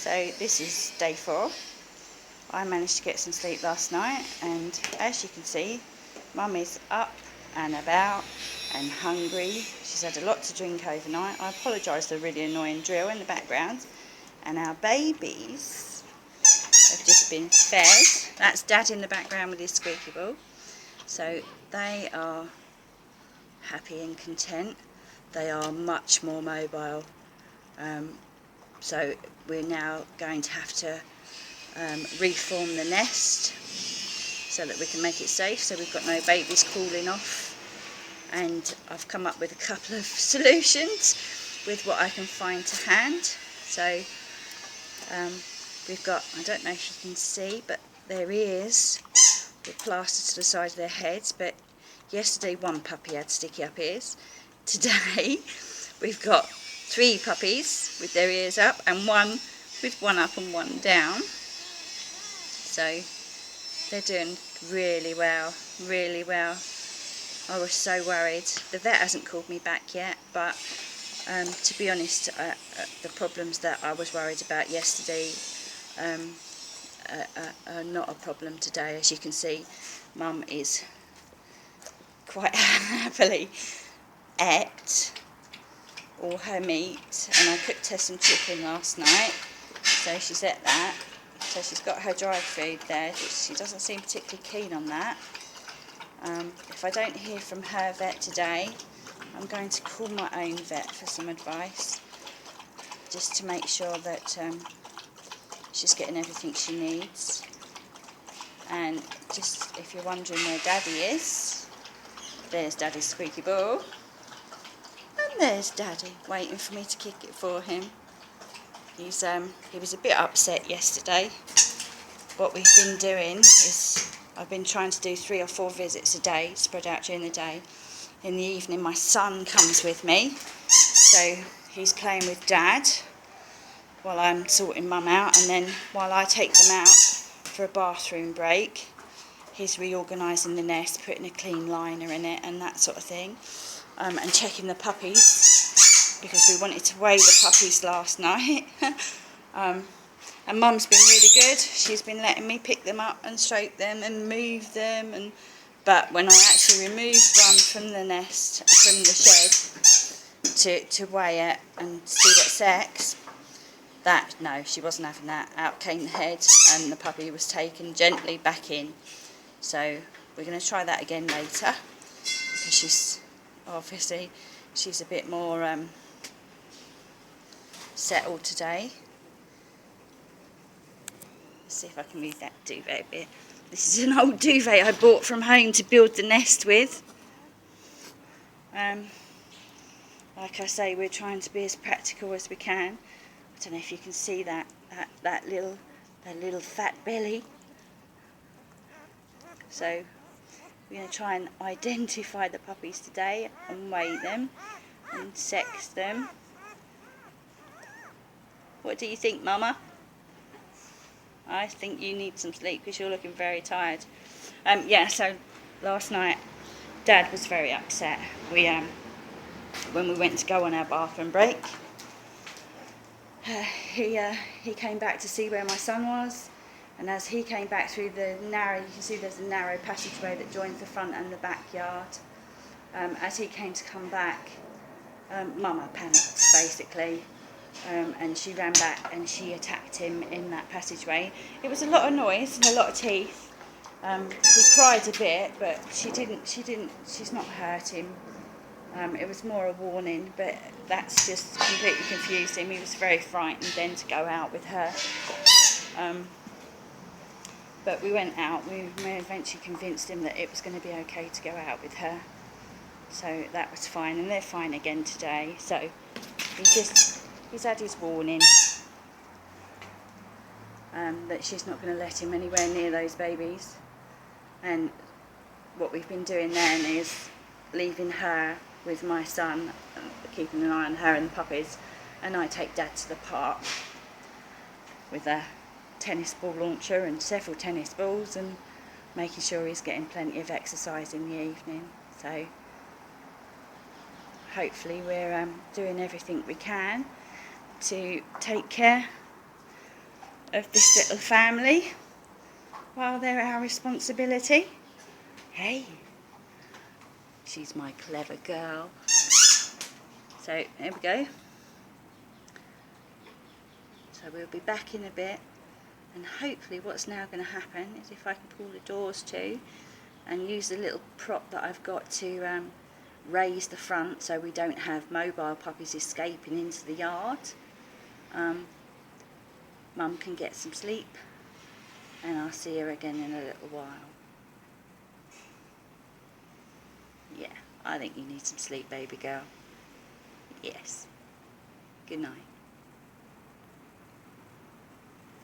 So this is day 4. I managed to get some sleep last night, and as you can see, Mum is up and about and hungry. She's had a lot to drink overnight. I apologise for the really annoying drill in the background. And our babies have just been fed. That's Dad in the background with his squeaky ball. So they are happy and content. They are much more mobile. So we're now going to have to reform the nest so that we can make it safe, so we've got no babies crawling off. And I've come up with a couple of solutions with what I can find to hand. So we've got, I don't know if you can see, but their ears were plastered to the side of their heads. But yesterday one puppy had sticky up ears. Today we've got 3 puppies with their ears up and one with one up and one down. So they're doing really well, really well. I was so worried. The vet hasn't called me back yet, but to be honest, the problems that I was worried about yesterday are not a problem today. As you can see, Mum is quite happily ate all her meat, and I cooked her some chicken last night, so she's ate that. So she's got her dry food there. She doesn't seem particularly keen on that. If I don't hear from her vet today, I'm going to call my own vet for some advice, just to make sure that she's getting everything she needs. And just if you're wondering where Daddy is, there's Daddy's squeaky ball. And there's Daddy, waiting for me to kick it for him. He was a bit upset yesterday. What we've been doing is, I've been trying to do 3 or 4 visits a day, spread out during the day. In the evening my son comes with me, so he's playing with Dad while I'm sorting Mum out, and then while I take them out for a bathroom break, he's reorganising the nest, putting a clean liner in it and that sort of thing. And checking the puppies, because we wanted to weigh the puppies last night. And Mum's been really good. She's been letting me pick them up and stroke them and move them. But when I actually removed one from the nest, from the shed, to weigh it and see what sex, no, she wasn't having that. Out came the head, and the puppy was taken gently back in. So we're going to try that again later, because she's a bit more settled today. Let's see if I can move that duvet a bit. This is an old duvet I bought from home to build the nest with. Like I say, we're trying to be as practical as we can. I don't know if you can see that little fat belly. So we're going to try and identify the puppies today and weigh them and sex them. What do you think, Mama? I think you need some sleep because you're looking very tired. Yeah, so last night Dad was very upset. When we went to go on our bathroom break, he came back to see where my son was. And as he came back through the narrow, you can see there's a narrow passageway that joins the front and the backyard. As he came to come back, Mama panicked, basically. And she ran back and she attacked him in that passageway. It was a lot of noise and a lot of teeth. He cried a bit, but she's not hurt him. It was more a warning, but that's just completely confused him. He was very frightened then to go out with her. But we went out. We eventually convinced him that it was going to be okay to go out with her. So that was fine, and they're fine again today. So he's had his warning that she's not going to let him anywhere near those babies. And what we've been doing then is leaving her with my son, keeping an eye on her and the puppies, and I take Dad to the park with a tennis ball launcher and several tennis balls, and making sure he's getting plenty of exercise in the evening. So hopefully we're doing everything we can to take care of this little family while they're our responsibility. Hey, she's my clever girl. So there we go. So we'll be back in a bit, and hopefully what's now going to happen is if I can pull the doors to and use the little prop that I've got to raise the front so we don't have mobile puppies escaping into the yard, Mum can get some sleep, and I'll see her again in a little while. Yeah, I think you need some sleep, baby girl. Yes. Good night.